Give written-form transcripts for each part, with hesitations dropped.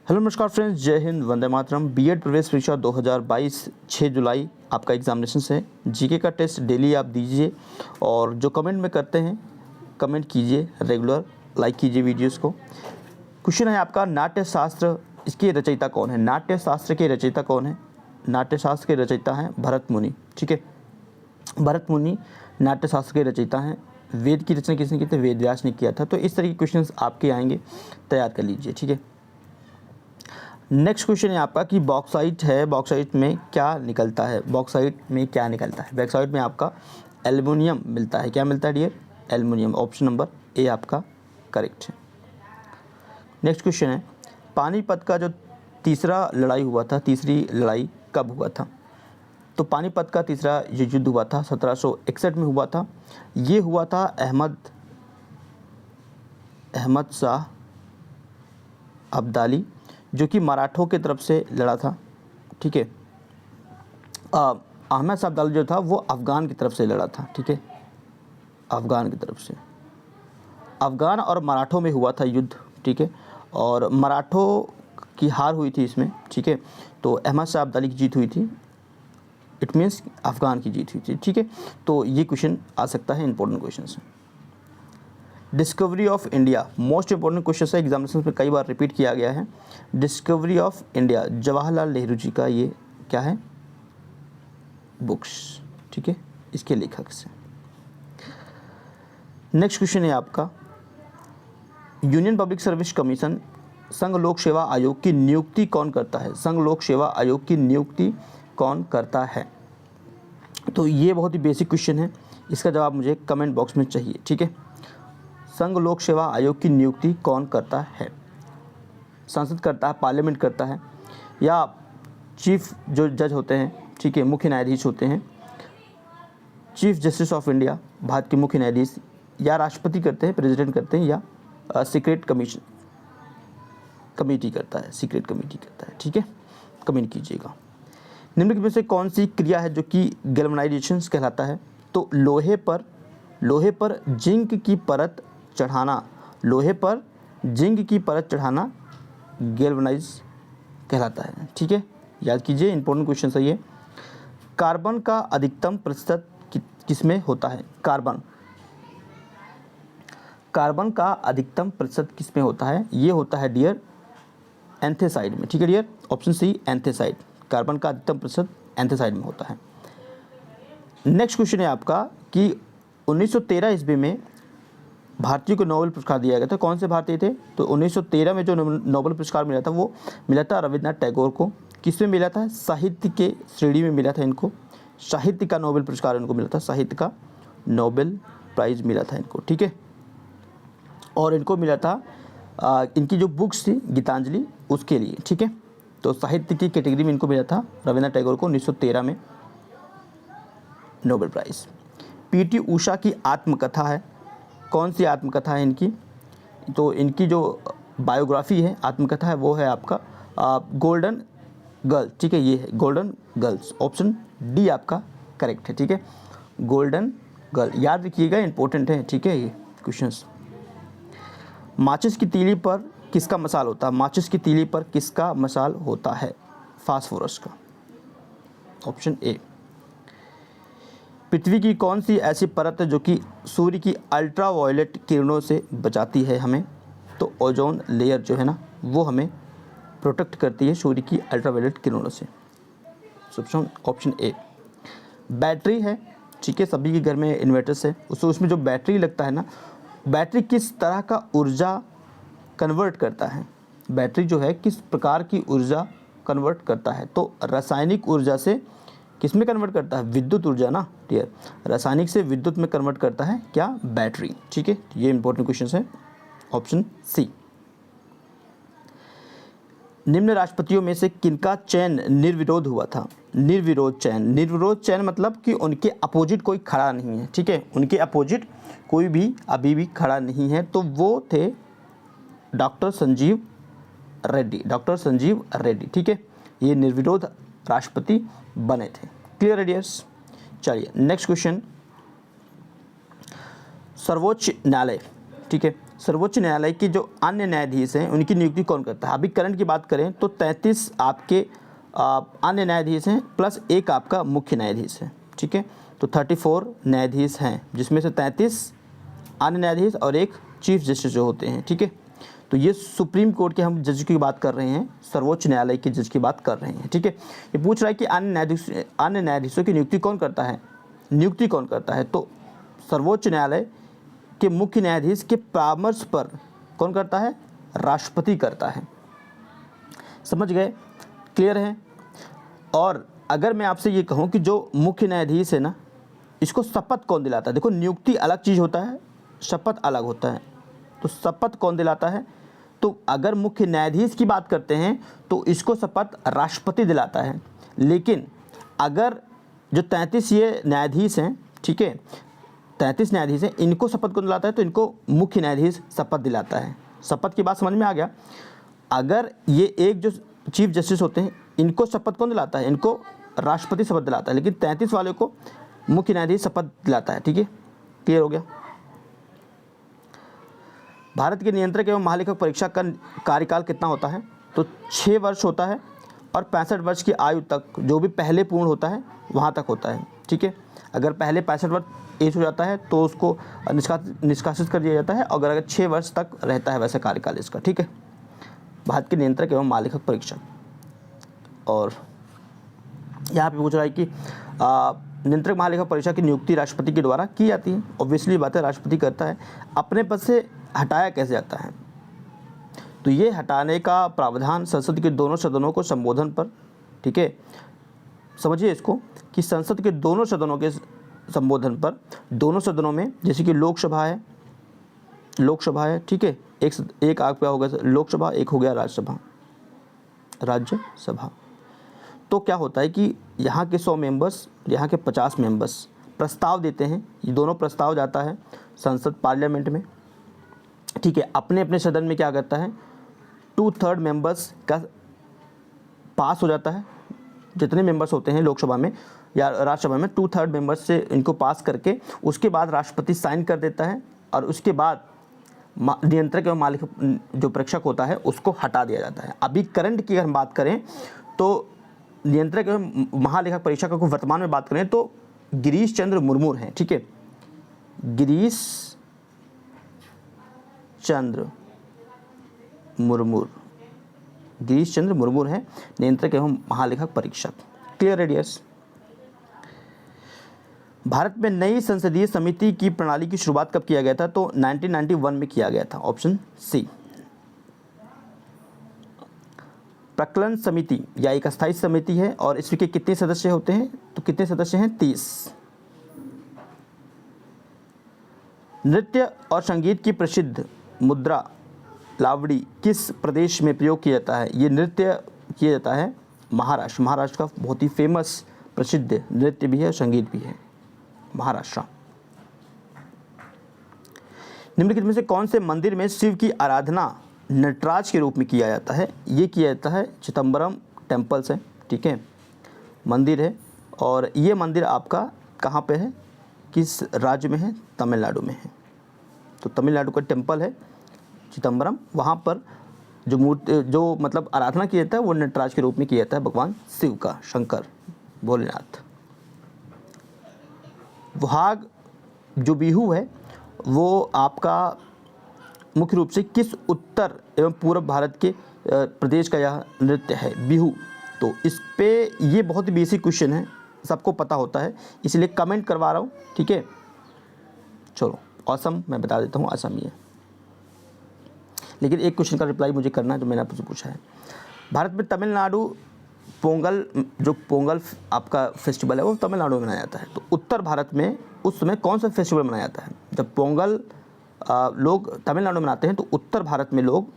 Hello नमस्कार friends, जय Hind, Vande Mataram. BEd प्रवेश परीक्षा 2022 6 जुलाई आपका एग्जामिनेशन है। जीके का टेस्ट डेली आप दीजिए और जो कमेंट में करते हैं कमेंट कीजिए, रेगुलर लाइक कीजिए वीडियोस को। क्वेश्चन है आपका, नाट्य शास्त्र इसके रचयिता कौन है? नाट्य शास्त्र के रचयिता कौन है? नाट्य शास्त्र के रचयिता हैं भरत मुनि। ठीक है, भरत मुनि नाट्य शास्त्र के रचयिता हैं। वेद की रचना किसने की थी? वेद व्यास ने किया था। तो इस तरह के क्वेश्चंस आपके आएंगे, तैयार कर लीजिए। ठीक है, नेक्स्ट क्वेश्चन है आपका कि बॉक्साइट है, बॉक्साइट में क्या निकलता है? बॉक्साइट में क्या निकलता है? बॉक्साइट में आपका एल्युमिनियम मिलता है। क्या मिलता है dear? Aluminium. Option number A आपका करेक्ट है। नेक्स्ट क्वेश्चन है, पानीपत का जो तीसरा लड़ाई हुआ था, तीसरी लड़ाई कब हुआ था? तो पानीपत का तीसरा जो युद्ध हुआ था 1761 में हुआ था। ये हुआ था अहमद शाह अब्दाली, जो कि मराठों की तरफ से लड़ा था। ठीक है, अहमद शाह अब्दाली जो था वो अफ़गान की तरफ से लड़ा था। ठीक है, अफ़गान की तरफ से, अफ़गान और मराठों में हुआ था युद्ध। ठीक है, और मराठों की हार हुई थी इसमें। ठीक है, तो अहमद शाह अब्दाली की जीत हुई थी। इट मीन्स अफ़गान की जीत हुई थी। ठीक है, तो ये क्वेश्चन आ सकता है, इंपॉर्टेंट क्वेश्चन है। Discovery of India most important question है, एग्जामिनेशन में कई बार रिपीट किया गया है। Discovery of India Jawaharlal Nehru ji का ये क्या है? बुक्स। ठीक है, इसके लेखक से। नेक्स्ट क्वेश्चन है आपका, यूनियन पब्लिक सर्विस कमीशन संघ लोक सेवा आयोग की नियुक्ति कौन करता है? संघ लोक सेवा आयोग की नियुक्ति कौन करता है? तो ये बहुत ही बेसिक क्वेश्चन है, इसका जवाब मुझे कमेंट बॉक्स में चाहिए। ठीक है, संघ लोक सेवा आयोग की नियुक्ति कौन करता है? संसद करता है, पार्लियामेंट करता है, या चीफ जो जज होते हैं, ठीक है, मुख्य न्यायाधीश होते हैं, chief justice of India Bharat के मुख्य न्यायाधीश, या राष्ट्रपति करते हैं, प्रेसिडेंट करते हैं, या सीक्रेट कमेटी करता है, सीक्रेट कमेटी करता है। ठीक है, कमेंट कीजिएगा। निम्नलिखित में से कौन सी क्रिया है जो कि गैल्वेनाइजेशन कहलाता है? तो लोहे पर जिंक की परत चढ़ाना, लोहे पर जिंक की परत चढ़ाना गैल्वेनाइज कहलाता है। ठीक है, याद कीजिए, इंपॉर्टेंट क्वेश्चन है ये। कार्बन का अधिकतम प्रतिशत किसमें होता है? कार्बन का अधिकतम प्रतिशत किसमें होता है? ये होता है डियर एंथेसाइड में। ठीक है डियर, ऑप्शन सी एंथेसाइड। कार्बन का अधिकतम प्रतिशत एंथेसाइड में होता है। नेक्स्ट क्वेश्चन है आपका कि 1913 ईस्वी में भारतीय को नोबेल पुरस्कार दिया गया था। कौन से भारतीय थे? तो 1913 में जो नोबेल पुरस्कार मिला था वो मिला था रविन्द्रनाथ टैगोर को। किस में मिला था? साहित्य के श्रेणी में मिला था इनको। साहित्य का नोबेल पुरस्कार इनको मिला था, साहित्य का नोबेल प्राइज़ मिला था इनको। ठीक है, और इनको मिला था इनकी जो बुक्स थी गीतांजलि, उसके लिए। ठीक है, तो साहित्य की कैटेगरी में इनको मिला था रविन्द्रनाथ टैगोर को 1913 में नोबेल प्राइज़। पीटी उषा की आत्मकथा है, कौन सी आत्मकथा है इनकी? तो इनकी जो बायोग्राफी है, आत्मकथा है, वो है आपका गोल्डन गर्ल। ठीक है, ये है गोल्डन गर्ल्स। ऑप्शन डी आपका करेक्ट है। ठीक है, गोल्डन गर्ल, याद रखिएगा, इंपॉर्टेंट है। ठीक है, ये क्वेश्चंस। माचिस की तीली पर किसका मसाल होता है? माचिस की तीली पर किसका मसाल होता है? फास्फोरस का। Option A. पृथ्वी की कौन सी ऐसी परत है जो कि सूर्य की अल्ट्रावायलेट किरणों से बचाती है हमें? तो ओजोन लेयर जो है ना, वो हमें प्रोटेक्ट करती है सूर्य की अल्ट्रावायलेट किरणों से। Option A. बैटरी है, ठीक है, सभी के घर में इन्वर्टर्स है, उसमें जो बैटरी लगता है ना, बैटरी किस तरह का ऊर्जा कन्वर्ट करता है? बैटरी जो है किस प्रकार की ऊर्जा कन्वर्ट करता है? तो रासायनिक ऊर्जा से किस में कन्वर्ट करता है? विद्युत ऊर्जा ना डियर, रासायनिक से विद्युत में कन्वर्ट करता है क्या? बैटरी। ठीक है, ये इंपॉर्टेंट क्वेश्चन है। Option C. निम्न राष्ट्रपतियों में से किनका चयन निर्विरोध हुआ था? निर्विरोध चयन, निर्विरोध चयन मतलब कि उनके अपोजिट कोई खड़ा नहीं है। ठीक है, उनके अपोजिट कोई भी अभी भी खड़ा नहीं है, तो वो थे डॉक्टर संजीव रेड्डी। डॉक्टर संजीव रेड्डी, ठीक है, ये निर्विरोध राष्ट्रपति बने थे। क्लियर है डियर्स? चलिए नेक्स्ट क्वेश्चन। सर्वोच्च न्यायालय, ठीक है, सर्वोच्च न्यायालय के जो अन्य न्यायाधीश हैं उनकी नियुक्ति कौन करता है? अभी करंट की बात करें तो 33 आपके अन्य न्यायाधीश हैं प्लस एक आपका मुख्य न्यायाधीश है, ठीक है। तो 34 न्यायाधीश हैं, जिसमें से 33 अन्य न्यायाधीश और एक चीफ जस्टिस जो होते हैं, ठीक है। तो ये सुप्रीम कोर्ट के हम जज की बात कर रहे हैं, सर्वोच्च न्यायालय के जज की बात कर रहे हैं, ठीक है। ये पूछ रहा है कि अन्य न्यायाधीशों की नियुक्ति कौन करता है? नियुक्ति कौन करता है? तो सर्वोच्च न्यायालय के मुख्य न्यायाधीश के परामर्श पर कौन करता है? राष्ट्रपति करता है। समझ गए? क्लियर है? और अगर मैं आपसे ये कहूँ कि जो मुख्य न्यायाधीश है ना, इसको शपथ कौन दिलाता है? देखो, नियुक्ति अलग चीज़ होता है, शपथ अलग होता है। तो शपथ कौन दिलाता है? तो अगर मुख्य न्यायाधीश की बात करते हैं तो इसको शपथ राष्ट्रपति दिलाता है। लेकिन अगर जो 33 ये न्यायाधीश हैं, ठीक है, 33 न्यायाधीश हैं, इनको शपथ कौन दिलाता है? तो इनको मुख्य न्यायाधीश शपथ दिलाता है। शपथ की बात समझ में आ गया? अगर ये एक जो चीफ जस्टिस होते हैं, इनको शपथ कौन दिलाता है? इनको राष्ट्रपति शपथ दिलाता है, लेकिन 33 वाले को मुख्य न्यायाधीश शपथ दिलाता है, ठीक है। क्लियर हो गया? भारत के नियंत्रक एवं महालेखक परीक्षा का कार्यकाल कितना होता है? तो 6 वर्ष होता है और 65 वर्ष की आयु तक जो भी पहले पूर्ण होता है वहाँ तक होता है, ठीक है। अगर पहले 65 वर्ष एज हो जाता है तो उसको निष्कासित कर दिया जाता है, और अगर 6 वर्ष तक रहता है वैसे कार्यकाल इसका, ठीक है। भारत के नियंत्रक एवं महालेखक परीक्षा। और यहाँ पे पूछ रहा है कि नियंत्रक महालेखक परीक्षा की नियुक्ति राष्ट्रपति के द्वारा की जाती है। ऑब्वियसली बात है, राष्ट्रपति करता है। अपने पद से हटाया कैसे जाता है? तो ये हटाने का प्रावधान संसद के दोनों सदनों को संबोधन पर, ठीक है, समझिए इसको कि संसद के दोनों सदनों के संबोधन पर, दोनों सदनों में, जैसे कि लोकसभा है, ठीक है, एक आपका हो गया लोकसभा, एक हो गया राज्यसभा। तो क्या होता है कि यहाँ के 100 मेंबर्स, यहाँ के 50 मेंबर्स प्रस्ताव देते हैं। ये दोनों प्रस्ताव जाता है संसद पार्लियामेंट में, ठीक है। अपने अपने सदन में क्या करता है, 2/3 मेंबर्स का पास हो जाता है। जितने मेंबर्स होते हैं लोकसभा में या राज्यसभा में, 2/3 मेंबर्स से इनको पास करके उसके बाद राष्ट्रपति साइन कर देता है, और उसके बाद नियंत्रक एवं महालेखक जो परीक्षक होता है उसको हटा दिया जाता है। अभी करंट की अगर हम बात करें तो नियंत्रक एवं महालेखक परीक्षक को वर्तमान में बात करें तो गिरीश चंद्र मुर्मू हैं, ठीक है। गिरीश चंद्र मुर्मू हैं नियंत्रक एवं महालेखक परीक्षक। क्लियर है डियर्स? भारत में नई संसदीय समिति की प्रणाली की शुरुआत कब किया गया था? तो 1991 में किया गया था, ऑप्शन सी। प्रकलन समिति या एक अस्थायी समिति है, और इसके कितने सदस्य होते हैं? तो कितने सदस्य हैं? 30। नृत्य और संगीत की प्रसिद्ध मुद्रा लावड़ी किस प्रदेश में प्रयोग किया जाता है? ये नृत्य किया जाता है महाराष्ट्र। महाराष्ट्र का बहुत ही फेमस प्रसिद्ध नृत्य भी है, संगीत भी है, महाराष्ट्र। निम्नलिखित में से कौन से मंदिर में शिव की आराधना नटराज के रूप में किया जाता है? ये किया जाता है चिदम्बरम टेम्पल से, ठीक है, मंदिर है। और ये मंदिर आपका कहाँ पे है, किस राज्य में है? तमिलनाडु में है। तो तमिलनाडु का टेम्पल है चिदम्बरम, वहाँ पर जो मूर्ति, जो मतलब आराधना किया जाता है वो नटराज के रूप में किया जाता है भगवान शिव का, शंकर भोलेनाथ। वहाग जो बिहू है वो आपका मुख्य रूप से किस उत्तर एवं पूर्व भारत के प्रदेश का यह नृत्य है, बिहू? तो इस पे ये बहुत ही बेसिक क्वेश्चन है, सबको पता होता है, इसलिए कमेंट करवा रहा हूँ, ठीक है। चलो, असम मैं बता देता हूँ, असम ही है। लेकिन एक क्वेश्चन का रिप्लाई मुझे करना है जो मैंने आपसे पूछा है। भारत में तमिलनाडु पोंगल, जो पोंगल आपका फेस्टिवल है वो तमिलनाडु में मनाया जाता है। तो उत्तर भारत में उस समय कौन सा फेस्टिवल मनाया जाता है? जब पोंगल लोग तमिलनाडु में मनाते हैं तो उत्तर भारत में लोग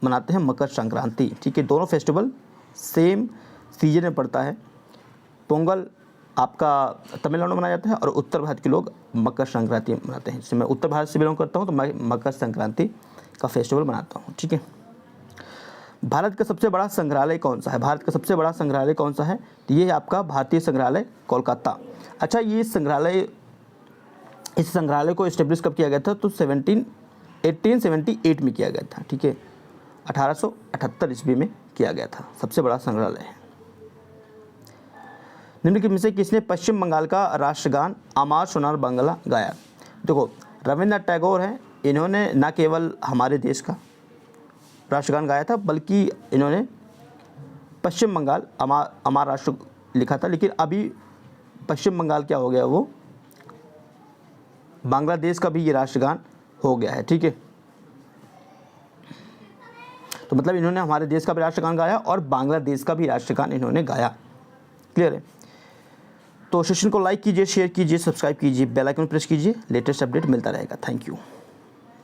मनाते हैं मकर संक्रांति, ठीक है। दोनों फेस्टिवल सेम सीजन में पड़ता है। पोंगल आपका तमिलनाडु में मनाया जाता है और उत्तर भारत के लोग मकर संक्रांति मनाते हैं। जैसे मैं उत्तर भारत से बिलोंग करता हूँ तो मैं मकर संक्रांति का फेस्टिवल मनाता हूँ, ठीक है। भारत का सबसे बड़ा संग्रहालय कौन सा है? भारत का सबसे बड़ा संग्रहालय कौन सा है? तो ये है आपका भारतीय संग्रहालय कोलकाता। अच्छा, ये संग्रहालय, इस संग्रहालय को इस्टेब्लिश कब किया गया था? तो 17 1878 में किया गया था, ठीक है, 1878 ईस्वी में किया गया था, सबसे बड़ा संग्रहालय है। निम्नलिखित में से किसने पश्चिम बंगाल का राष्ट्रगान अमार सोनार बांग्ला गाया? देखो, रविंद्रनाथ टैगोर हैं, इन्होंने न केवल हमारे देश का राष्ट्रगान गाया था, बल्कि इन्होंने पश्चिम बंगाल अमार राष्ट्र लिखा था। लेकिन अभी पश्चिम बंगाल क्या हो गया, वो बांग्लादेश का भी ये राष्ट्रगान हो गया है, ठीक है। तो मतलब इन्होंने हमारे देश का भी राष्ट्रगान गाया और बांग्लादेश का भी राष्ट्रगान इन्होंने गाया। क्लियर है? तो सेशन को लाइक कीजिए, शेयर कीजिए, सब्सक्राइब कीजिए, बेल आइकन प्रेस कीजिए, लेटेस्ट अपडेट मिलता रहेगा। Thank you.